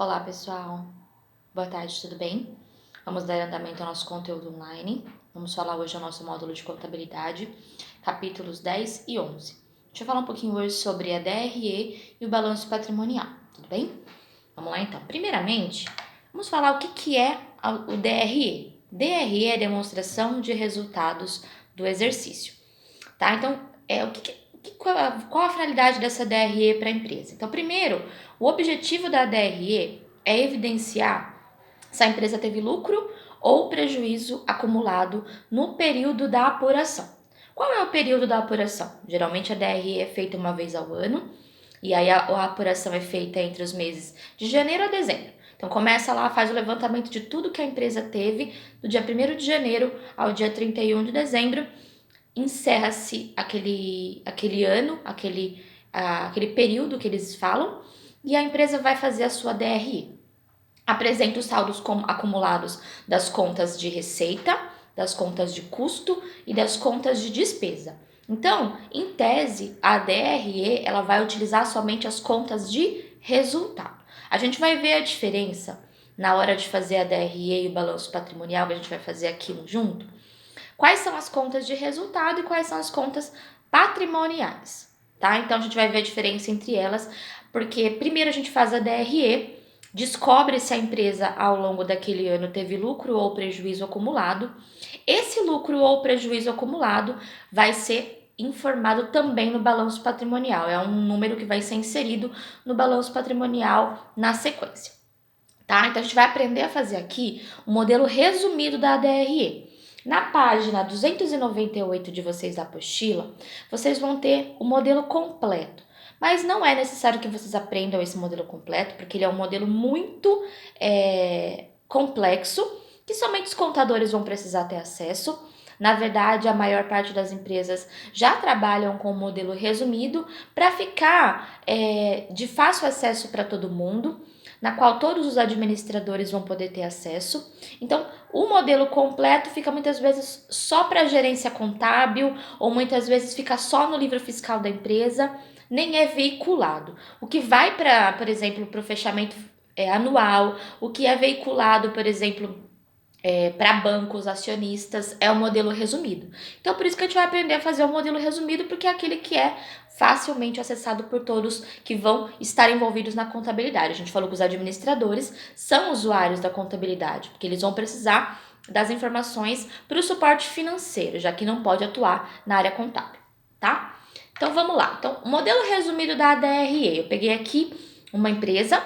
Olá, pessoal. Boa tarde, tudo bem? Vamos dar andamento ao nosso conteúdo online. Vamos falar hoje do nosso módulo de contabilidade, capítulos 10 e 11. Deixa eu falar um pouquinho hoje sobre a DRE e o balanço patrimonial, tudo bem? Vamos lá, então. Primeiramente, vamos falar o que é o DRE. DRE é demonstração de resultados do exercício, tá? Então, qual a finalidade dessa DRE para a empresa? Então, primeiro, o objetivo da DRE é evidenciar se a empresa teve lucro ou prejuízo acumulado no período da apuração. Qual é o período da apuração? Geralmente a DRE é feita uma vez ao ano, e aí a apuração é feita entre os meses de janeiro a dezembro. Então começa lá, faz o levantamento de tudo que a empresa teve do dia 1º de janeiro ao dia 31 de dezembro, encerra-se aquele ano, aquele período que eles falam, e a empresa vai fazer a sua DRE. Apresenta os saldos acumulados das contas de receita, das contas de custo e das contas de despesa. Então, em tese, a DRE ela vai utilizar somente as contas de resultado. A gente vai ver a diferença na hora de fazer a DRE e o balanço patrimonial, que a gente vai fazer aqui junto. Quais são as contas de resultado e quais são as contas patrimoniais, tá? Então, a gente vai ver a diferença entre elas, porque primeiro a gente faz a DRE, descobre se a empresa ao longo daquele ano teve lucro ou prejuízo acumulado. Esse lucro ou prejuízo acumulado vai ser informado também no balanço patrimonial, é um número que vai ser inserido no balanço patrimonial na sequência, tá? Então, a gente vai aprender a fazer aqui o modelo resumido da DRE. Na página 298 de vocês da apostila, vocês vão ter o modelo completo. Mas não é necessário que vocês aprendam esse modelo completo, porque ele é um modelo muito complexo, que somente os contadores vão precisar ter acesso. Na verdade, a maior parte das empresas já trabalham com o modelo resumido para ficar de fácil acesso para todo mundo, na qual todos os administradores vão poder ter acesso. Então, o modelo completo fica muitas vezes só para a gerência contábil, ou muitas vezes fica só no livro fiscal da empresa, nem é veiculado. O que vai para, por exemplo, para o fechamento anual, o que é veiculado, por exemplo, para bancos, acionistas, é o modelo resumido. Então, por isso que a gente vai aprender a fazer o modelo resumido, porque é aquele que é facilmente acessado por todos que vão estar envolvidos na contabilidade. A gente falou que os administradores são usuários da contabilidade, porque eles vão precisar das informações para o suporte financeiro, já que não pode atuar na área contábil, tá? Então, vamos lá. Então, o modelo resumido da DRE. Eu peguei aqui uma empresa,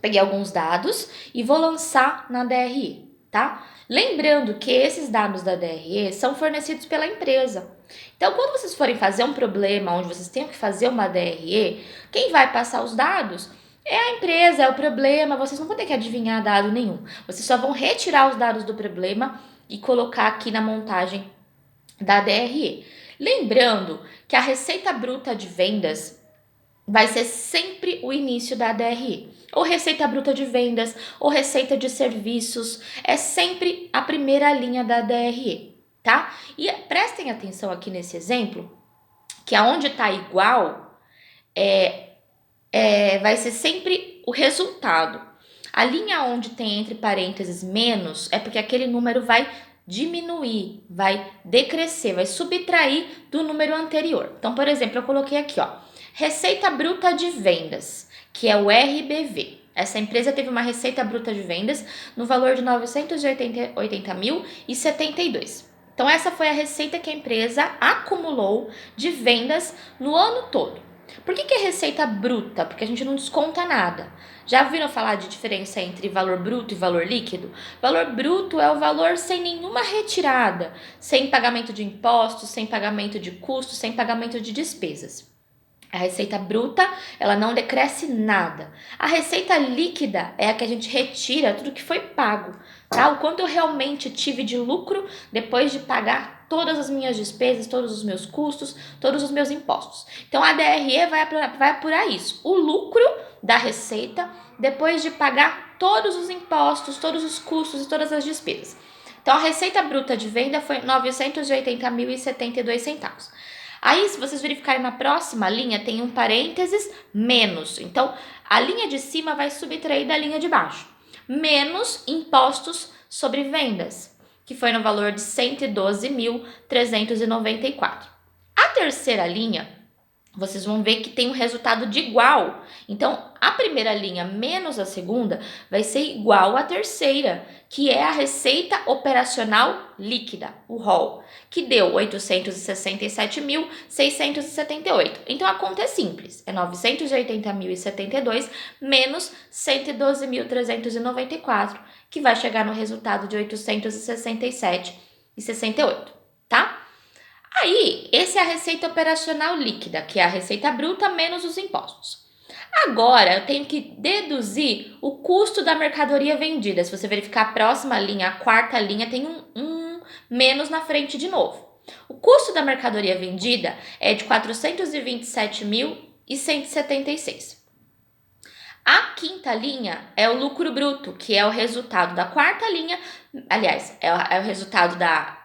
peguei alguns dados e vou lançar na DRE. Tá? Lembrando que esses dados da DRE são fornecidos pela empresa. Então, quando vocês forem fazer um problema onde vocês tenham que fazer uma DRE, quem vai passar os dados é a empresa, é o problema. Vocês não vão ter que adivinhar dado nenhum. Vocês só vão retirar os dados do problema e colocar aqui na montagem da DRE. Lembrando que a receita bruta de vendas vai ser sempre o início da DRE. Ou receita bruta de vendas, ou receita de serviços, é sempre a primeira linha da DRE, tá? E prestem atenção aqui nesse exemplo, que aonde está igual, vai ser sempre o resultado. A linha onde tem entre parênteses menos é porque aquele número vai diminuir, vai decrescer, vai subtrair do número anterior. Então, por exemplo, eu coloquei aqui, ó, receita bruta de vendas, que é o RBV. Essa empresa teve uma receita bruta de vendas no valor de 980.072. Então, essa foi a receita que a empresa acumulou de vendas no ano todo. Por que é receita bruta? Porque a gente não desconta nada. Já ouviram falar de diferença entre valor bruto e valor líquido? Valor bruto é o valor sem nenhuma retirada, sem pagamento de impostos, sem pagamento de custos, sem pagamento de despesas. A receita bruta, ela não decresce nada. A receita líquida é a que a gente retira tudo que foi pago, tá? O quanto eu realmente tive de lucro depois de pagar todas as minhas despesas, todos os meus custos, todos os meus impostos. Então, a DRE vai apurar isso. O lucro da receita depois de pagar todos os impostos, todos os custos e todas as despesas. Então, a receita bruta de venda foi R$ 980.072. Aí, se vocês verificarem na próxima linha, tem um parênteses menos. Então, a linha de cima vai subtrair da linha de baixo. Menos impostos sobre vendas, que foi no valor de 112.394. A terceira linha, vocês vão ver que tem um resultado de igual. Então, a primeira linha menos a segunda vai ser igual à terceira, que é a receita operacional líquida, o ROL, que deu 867.678. Então, a conta é simples, é 980.072 menos 112.394, que vai chegar no resultado de 867,68, tá? Aí, essa é a receita operacional líquida, que é a receita bruta menos os impostos. Agora, eu tenho que deduzir o custo da mercadoria vendida. Se você verificar a próxima linha, a quarta linha, tem um menos na frente de novo. O custo da mercadoria vendida é de 427.176. A quinta linha é o lucro bruto, que é o resultado da quarta linha, aliás, é o resultado tá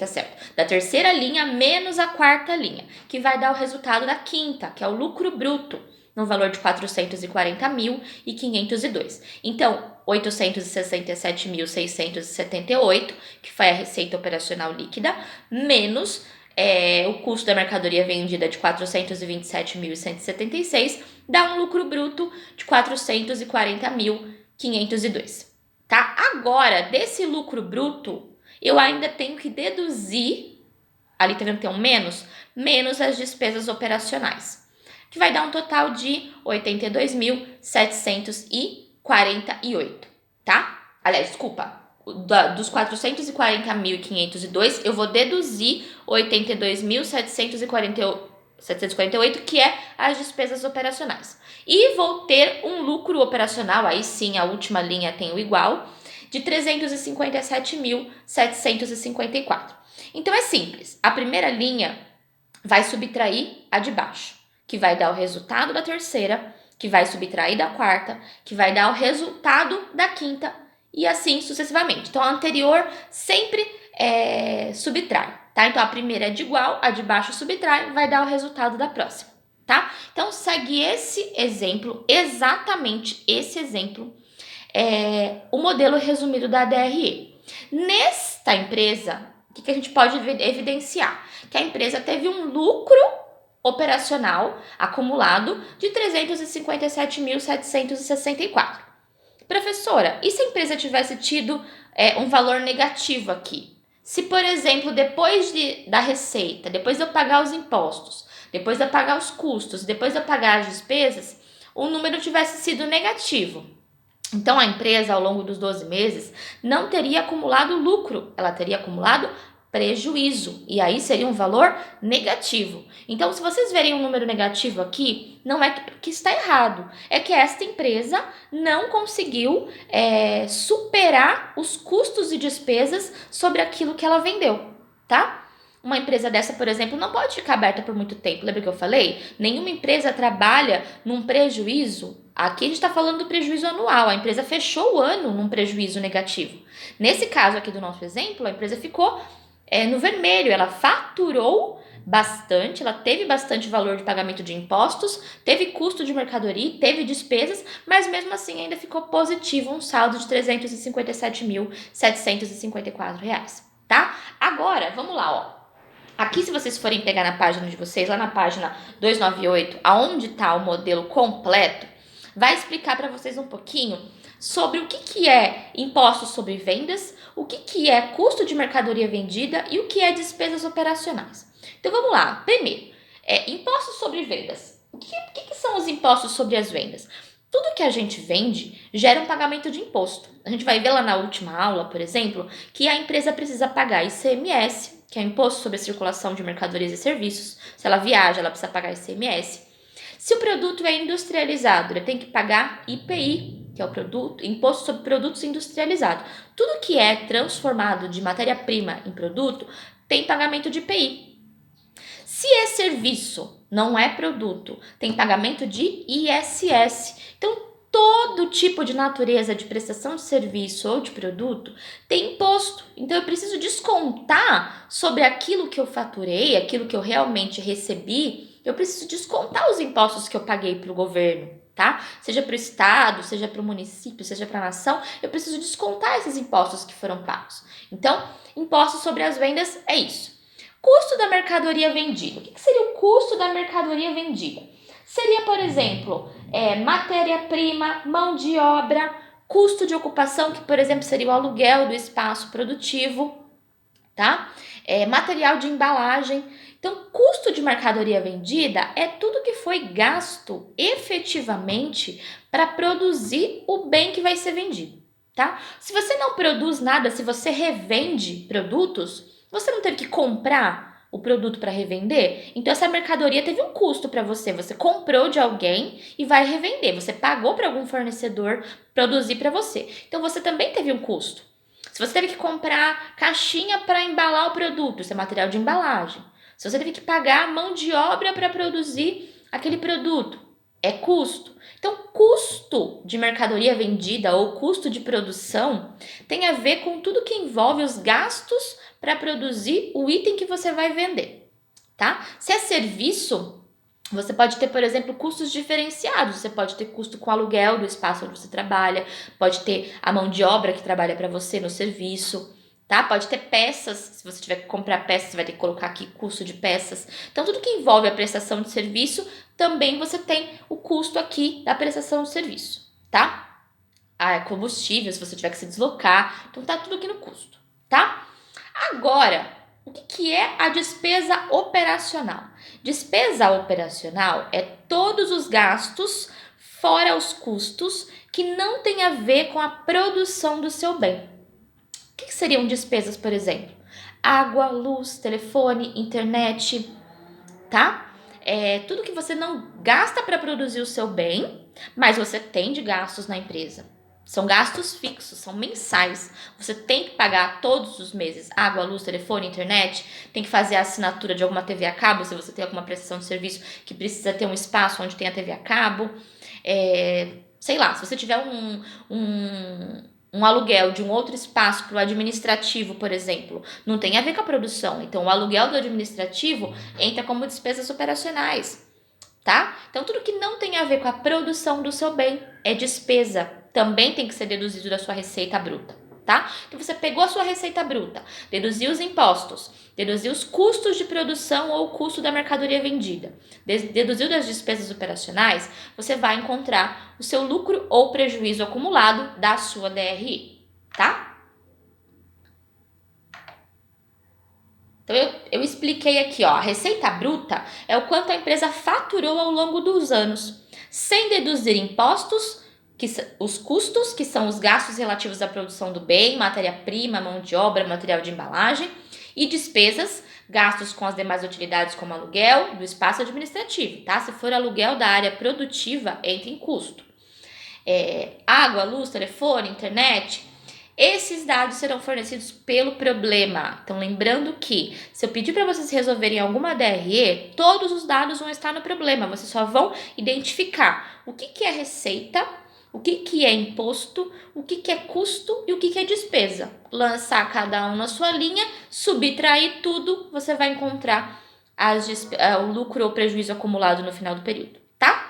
certo. Da terceira linha menos a quarta linha, que vai dar o resultado da quinta, que é o lucro bruto, no valor de 440.502. Então, 867.678, que foi a receita operacional líquida, menos o custo da mercadoria vendida de 427.176, dá um lucro bruto de 440.502. Tá? Agora, desse lucro bruto, eu ainda tenho que deduzir, ali tá vendo que tem um menos as despesas operacionais, que vai dar um total de 82.748, tá? Aliás, desculpa, dos 440.502, eu vou deduzir 82.748, que é as despesas operacionais. E vou ter um lucro operacional, aí sim, a última linha tem o igual, de 357.754. Então, é simples. A primeira linha vai subtrair a de baixo, que vai dar o resultado da terceira, que vai subtrair da quarta, que vai dar o resultado da quinta, e assim sucessivamente. Então, a anterior sempre subtrai, tá? Então, a primeira é de igual, a de baixo subtrai, vai dar o resultado da próxima, tá? Então, segue esse exemplo, exatamente esse exemplo, o modelo resumido da DRE. Nesta empresa, o que a gente pode evidenciar? Que a empresa teve um lucro operacional acumulado de 357.764. Professora, e se a empresa tivesse tido um valor negativo aqui? Se, por exemplo, depois da receita, depois de eu pagar os impostos, depois de eu pagar os custos, depois de eu pagar as despesas, o número tivesse sido negativo. Então, a empresa, ao longo dos 12 meses, não teria acumulado lucro, ela teria acumulado prejuízo, e aí seria um valor negativo. Então, se vocês verem um número negativo aqui, não é que está errado, é que esta empresa não conseguiu superar os custos e despesas sobre aquilo que ela vendeu, tá? Uma empresa dessa, por exemplo, não pode ficar aberta por muito tempo. Lembra que eu falei? Nenhuma empresa trabalha num prejuízo. Aqui a gente está falando do prejuízo anual. A empresa fechou o ano num prejuízo negativo. Nesse caso aqui do nosso exemplo, a empresa ficou no vermelho. Ela faturou bastante, ela teve bastante valor de pagamento de impostos, teve custo de mercadoria, teve despesas, mas mesmo assim ainda ficou positivo, um saldo de R$ 357.754, tá? Agora, vamos lá, ó. Aqui, se vocês forem pegar na página de vocês, lá na página 298, aonde está o modelo completo, vai explicar para vocês um pouquinho sobre o que é impostos sobre vendas, o que é custo de mercadoria vendida e o que é despesas operacionais. Então, vamos lá. Primeiro, impostos sobre vendas. O que são os impostos sobre as vendas? Tudo que a gente vende gera um pagamento de imposto. A gente vai ver lá na última aula, por exemplo, que a empresa precisa pagar ICMS, que é o Imposto sobre a Circulação de Mercadorias e Serviços. Se ela viaja, ela precisa pagar ICMS. Se o produto é industrializado, ele tem que pagar IPI, que é o Imposto sobre Produtos Industrializados. Tudo que é transformado de matéria-prima em produto tem pagamento de IPI. Se é serviço, não é produto, tem pagamento de ISS. Então, todo tipo de natureza de prestação de serviço ou de produto tem imposto. Então eu preciso descontar sobre aquilo que eu faturei, aquilo que eu realmente recebi, eu preciso descontar os impostos que eu paguei para o governo, tá? Seja para o estado, seja para o município, seja para a nação, eu preciso descontar esses impostos que foram pagos. Então, impostos sobre as vendas é isso. Custo da mercadoria vendida. O que seria o custo da mercadoria vendida? Seria, por exemplo, matéria-prima, mão de obra, custo de ocupação, que, por exemplo, seria o aluguel do espaço produtivo, tá? Material de embalagem. Então, custo de mercadoria vendida é tudo que foi gasto efetivamente para produzir o bem que vai ser vendido, tá? Se você não produz nada, se você revende produtos, você não teve que comprar o produto para revender, então essa mercadoria teve um custo para você. Você comprou de alguém e vai revender. Você pagou para algum fornecedor produzir para você. Então você também teve um custo. Se você teve que comprar caixinha para embalar o produto, isso é material de embalagem. Se você teve que pagar mão de obra para produzir aquele produto, é custo. Então, custo de mercadoria vendida ou custo de produção tem a ver com tudo que envolve os gastos para produzir o item que você vai vender, tá? Se é serviço, você pode ter, por exemplo, custos diferenciados. Você pode ter custo com aluguel do espaço onde você trabalha, pode ter a mão de obra que trabalha para você no serviço, tá? Pode ter peças, se você tiver que comprar peças, você vai ter que colocar aqui custo de peças. Então, tudo que envolve a prestação de serviço, também você tem o custo aqui da prestação de serviço, tá? Combustível, se você tiver que se deslocar, então tá tudo aqui no custo, tá? Agora, o que é a despesa operacional? Despesa operacional é todos os gastos, fora os custos, que não tem a ver com a produção do seu bem. O que seriam despesas, por exemplo? Água, luz, telefone, internet, tá? Tudo que você não gasta para produzir o seu bem, mas você tem de gastos na empresa. São gastos fixos, são mensais. Você tem que pagar todos os meses água, luz, telefone, internet. Tem que fazer a assinatura de alguma TV a cabo, se você tem alguma prestação de serviço que precisa ter um espaço onde tem a TV a cabo. Sei lá, se você tiver um aluguel de um outro espaço para o administrativo, por exemplo, não tem a ver com a produção. Então, o aluguel do administrativo entra como despesas operacionais, tá? Então, tudo que não tem a ver com a produção do seu bem é despesa. Também tem que ser deduzido da sua receita bruta, tá? Então, você pegou a sua receita bruta, deduziu os impostos, deduziu os custos de produção ou o custo da mercadoria vendida, deduziu das despesas operacionais, você vai encontrar o seu lucro ou prejuízo acumulado da sua DRE, tá? Então, eu expliquei aqui, ó, a receita bruta é o quanto a empresa faturou ao longo dos anos, sem deduzir impostos, os custos, que são os gastos relativos à produção do bem, matéria-prima, mão de obra, material de embalagem, e despesas, gastos com as demais utilidades como aluguel do espaço administrativo, tá? Se for aluguel da área produtiva, entra em custo. Água, luz, telefone, internet, esses dados serão fornecidos pelo problema. Então, lembrando que se eu pedir para vocês resolverem alguma DRE, todos os dados vão estar no problema. Vocês só vão identificar o que é receita, o que é imposto, o que é custo e o que é despesa. Lançar cada um na sua linha, subtrair tudo, você vai encontrar o lucro ou prejuízo acumulado no final do período, tá?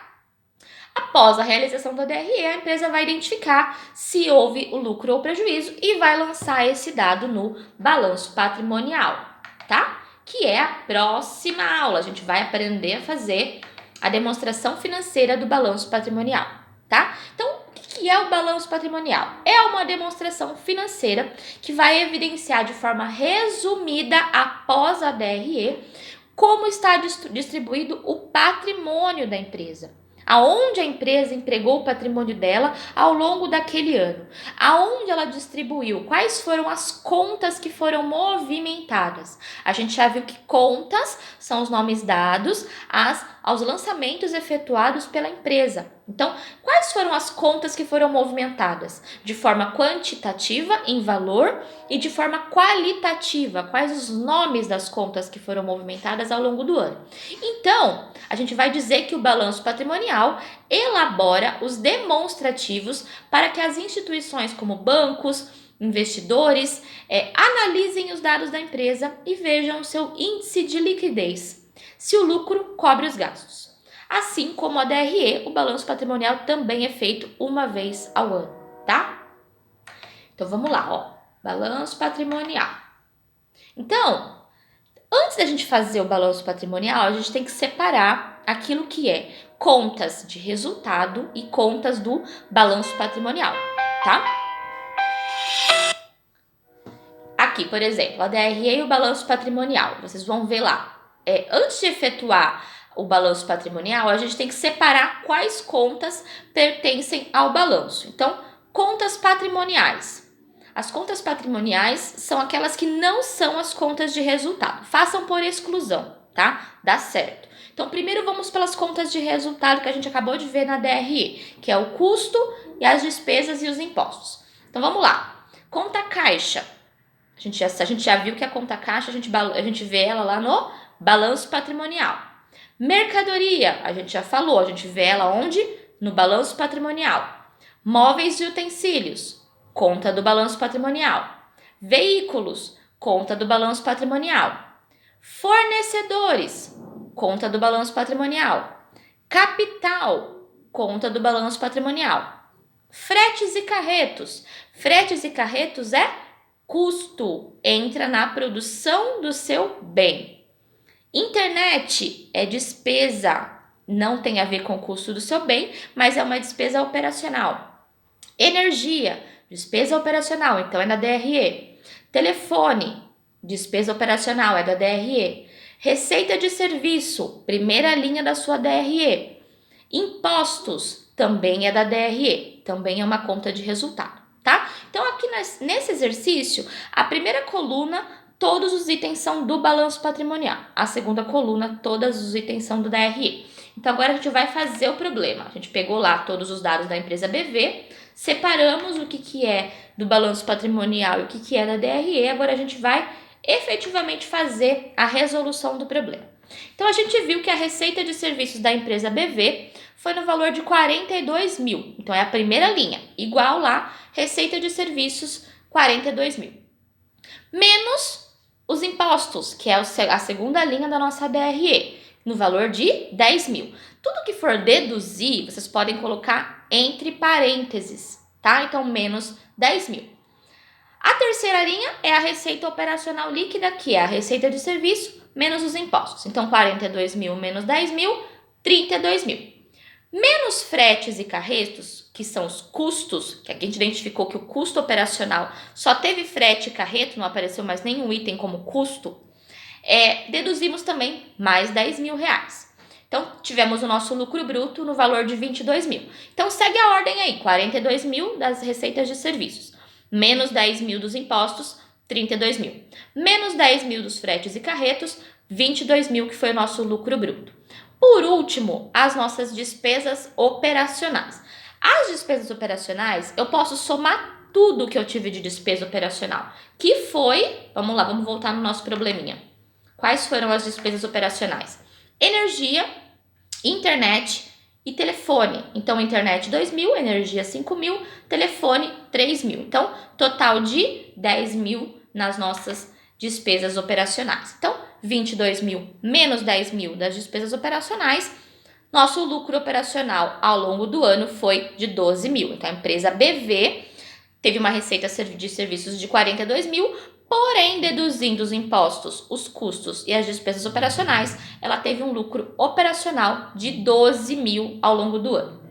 Após a realização da DRE, a empresa vai identificar se houve o lucro ou prejuízo e vai lançar esse dado no balanço patrimonial, tá? Que é a próxima aula. A gente vai aprender a fazer a demonstração financeira do balanço patrimonial, tá? Então, o que é o balanço patrimonial? É uma demonstração financeira que vai evidenciar de forma resumida, após a DRE, como está distribuído o patrimônio da empresa. Aonde a empresa empregou o patrimônio dela ao longo daquele ano, aonde ela distribuiu, quais foram as contas que foram movimentadas. A gente já viu que contas são os nomes dados aos lançamentos efetuados pela empresa. Então, quais foram as contas que foram movimentadas? De forma quantitativa, em valor, e de forma qualitativa, quais os nomes das contas que foram movimentadas ao longo do ano. Então, a gente vai dizer que o balanço patrimonial elabora os demonstrativos para que as instituições como bancos, investidores, analisem os dados da empresa e vejam o seu índice de liquidez, se o lucro cobre os gastos. Assim como a DRE, o balanço patrimonial também é feito uma vez ao ano, tá? Então vamos lá, ó, balanço patrimonial. Então, antes da gente fazer o balanço patrimonial, a gente tem que separar aquilo que é contas de resultado e contas do balanço patrimonial, tá? Aqui, por exemplo, a DRE e o balanço patrimonial. Vocês vão ver lá. Antes de efetuar o balanço patrimonial, a gente tem que separar quais contas pertencem ao balanço. Então, contas patrimoniais. As contas patrimoniais são aquelas que não são as contas de resultado. Façam por exclusão, tá? Dá certo. Então, primeiro vamos pelas contas de resultado que a gente acabou de ver na DRE, que é o custo e as despesas e os impostos. Então, vamos lá. Conta caixa. A gente já viu que a conta caixa, a gente vê ela lá no balanço patrimonial. Mercadoria, a gente já falou, a gente vê ela onde? No balanço patrimonial. Móveis e utensílios, conta do balanço patrimonial. Veículos, conta do balanço patrimonial. Fornecedores, conta do balanço patrimonial. Capital, conta do balanço patrimonial. Fretes e carretos. Fretes e carretos é custo, entra na produção do seu bem. Internet é despesa, não tem a ver com o custo do seu bem, mas é uma despesa operacional. Energia, despesa operacional, então é da DRE. Telefone, despesa operacional, é da DRE. Receita de serviço, primeira linha da sua DRE. Impostos, também é da DRE, também é uma conta de resultado. Tá? Então, aqui nesse exercício, a primeira coluna, todos os itens são do balanço patrimonial. A segunda coluna, todos os itens são do DRE. Então, agora a gente vai fazer o problema. A gente pegou lá todos os dados da empresa BV, separamos o que é do balanço patrimonial e o que é da DRE. Agora a gente vai efetivamente fazer a resolução do problema. Então, a gente viu que a receita de serviços da empresa BV foi no valor de 42 mil. Então, é a primeira linha. Igual lá, receita de serviços, 42 mil. Menos os impostos, que é a segunda linha da nossa DRE, no valor de 10 mil. Tudo que for deduzir, vocês podem colocar entre parênteses, tá? Então, menos 10 mil. A terceira linha é a receita operacional líquida, que é a receita de serviço menos os impostos. Então, 42 mil menos 10 mil, 32 mil. Menos fretes e carretos, que são os custos, que aqui a gente identificou que o custo operacional só teve frete e carreto, não apareceu mais nenhum item como custo, deduzimos também mais 10 mil reais. Então, tivemos o nosso lucro bruto no valor de 22 mil. Então, segue a ordem aí, 42 mil das receitas de serviços, menos 10 mil dos impostos, 32 mil. Menos 10 mil dos fretes e carretos, 22 mil, que foi o nosso lucro bruto. Por último, as nossas despesas operacionais. As despesas operacionais, eu posso somar tudo que eu tive de despesa operacional, que foi, vamos lá, vamos voltar no nosso probleminha. Quais foram as despesas operacionais? Energia, internet e telefone. Então, internet 2 mil, energia 5 mil, telefone 3 mil. Então, total de 10 mil nas nossas despesas operacionais. Então, 22 mil menos 10 mil das despesas operacionais, nosso lucro operacional ao longo do ano foi de 12 mil. Então, a empresa BV teve uma receita de serviços de 42 mil, porém, deduzindo os impostos, os custos e as despesas operacionais, ela teve um lucro operacional de 12 mil ao longo do ano.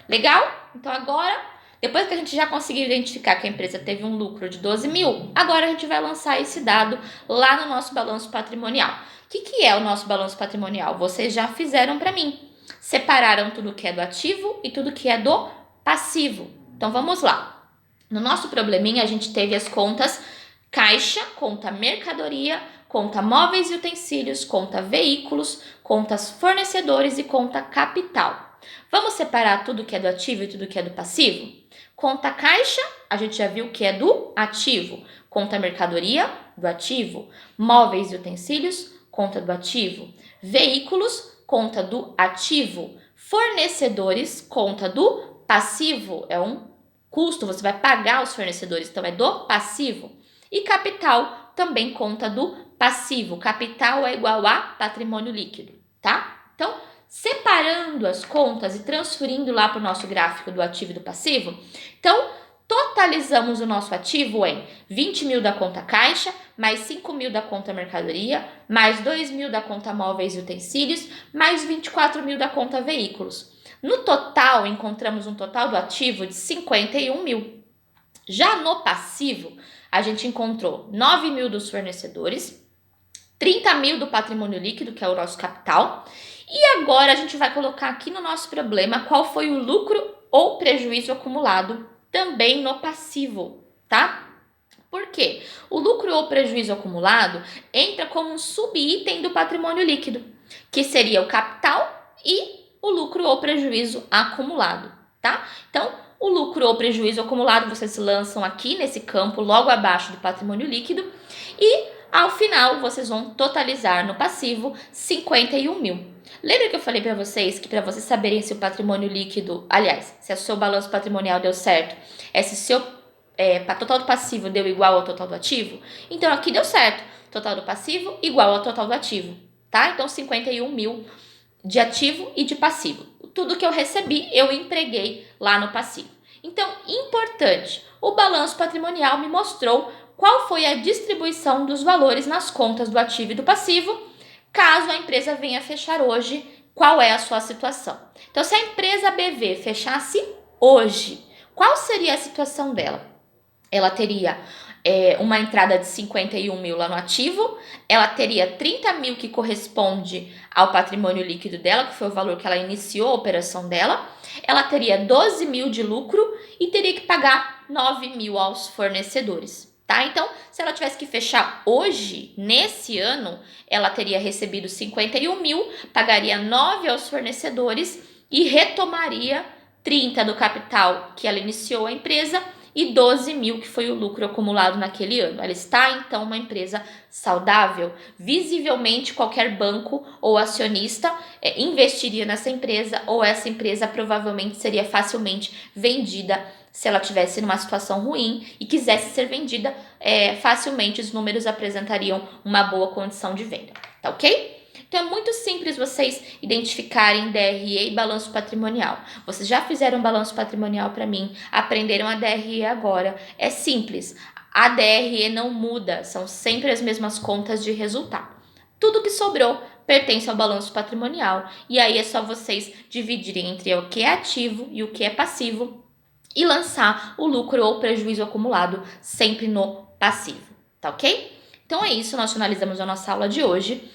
Legal? Então, agora, depois que a gente já conseguiu identificar que a empresa teve um lucro de 12 mil, agora a gente vai lançar esse dado lá no nosso balanço patrimonial. O que é o nosso balanço patrimonial? Vocês já fizeram para mim. Separaram tudo que é do ativo e tudo que é do passivo. Então, vamos lá. No nosso probleminha, a gente teve as contas caixa, conta mercadoria, conta móveis e utensílios, conta veículos, contas fornecedores e conta capital. Vamos separar tudo que é do ativo e tudo que é do passivo? Conta caixa, a gente já viu que é do ativo. Conta mercadoria, do ativo. Móveis e utensílios, conta do ativo. Veículos, conta do ativo. Fornecedores, conta do passivo. É um custo, você vai pagar os fornecedores, então é do passivo. E capital também conta do passivo. Capital é igual a patrimônio líquido, tá? Então, separando as contas e transferindo lá para o nosso gráfico do ativo e do passivo, então, totalizamos o nosso ativo em 20 mil da conta caixa, mais 5 mil da conta mercadoria, mais 2 mil da conta móveis e utensílios, mais 24 mil da conta veículos. No total, encontramos um total do ativo de 51 mil. Já no passivo, a gente encontrou 9 mil dos fornecedores, 30 mil do patrimônio líquido, que é o nosso capital. E agora a gente vai colocar aqui no nosso problema qual foi o lucro ou prejuízo acumulado também no passivo, tá? Por quê? O lucro ou prejuízo acumulado entra como um subitem do patrimônio líquido, que seria o capital e o lucro ou prejuízo acumulado, tá? Então, o lucro ou prejuízo acumulado vocês lançam aqui nesse campo, logo abaixo do patrimônio líquido, e ao final vocês vão totalizar no passivo 51 mil. Lembra que eu falei para vocês que para vocês saberem se o patrimônio líquido, aliás, se o seu balanço patrimonial deu certo, é se o seu total do passivo deu igual ao total do ativo? Então aqui deu certo, total do passivo igual ao total do ativo, tá? Então 51 mil de ativo e de passivo. Tudo que eu recebi, eu empreguei lá no passivo. Então, importante, o balanço patrimonial me mostrou qual foi a distribuição dos valores nas contas do ativo e do passivo, caso a empresa venha fechar hoje, qual é a sua situação. Então, se a empresa BV fechasse hoje, qual seria a situação dela? Ela teria uma entrada de 51 mil lá no ativo, ela teria 30 mil que corresponde ao patrimônio líquido dela, que foi o valor que ela iniciou a operação dela, ela teria 12 mil de lucro e teria que pagar 9 mil aos fornecedores, tá? Então, se ela tivesse que fechar hoje, nesse ano, ela teria recebido 51 mil, pagaria 9 aos fornecedores e retomaria 30 do capital que ela iniciou a empresa e 12 mil que foi o lucro acumulado naquele ano. Ela está, então, uma empresa saudável. Visivelmente, qualquer banco ou acionista investiria nessa empresa, ou essa empresa provavelmente seria facilmente vendida se ela tivesse numa situação ruim e quisesse ser vendida, facilmente os números apresentariam uma boa condição de venda, tá ok? Então, é muito simples vocês identificarem DRE e balanço patrimonial. Vocês já fizeram um balanço patrimonial para mim, aprenderam a DRE agora. É simples. A DRE não muda, são sempre as mesmas contas de resultado. Tudo que sobrou pertence ao balanço patrimonial. E aí é só vocês dividirem entre o que é ativo e o que é passivo e lançar o lucro ou prejuízo acumulado sempre no passivo, tá ok? Então é isso, nós finalizamos a nossa aula de hoje.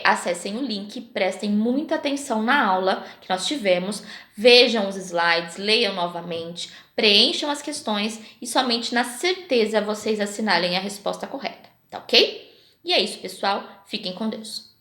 Acessem o link, prestem muita atenção na aula que nós tivemos, vejam os slides, leiam novamente, preencham as questões e somente na certeza vocês assinalem a resposta correta, tá ok? E é isso, pessoal. Fiquem com Deus.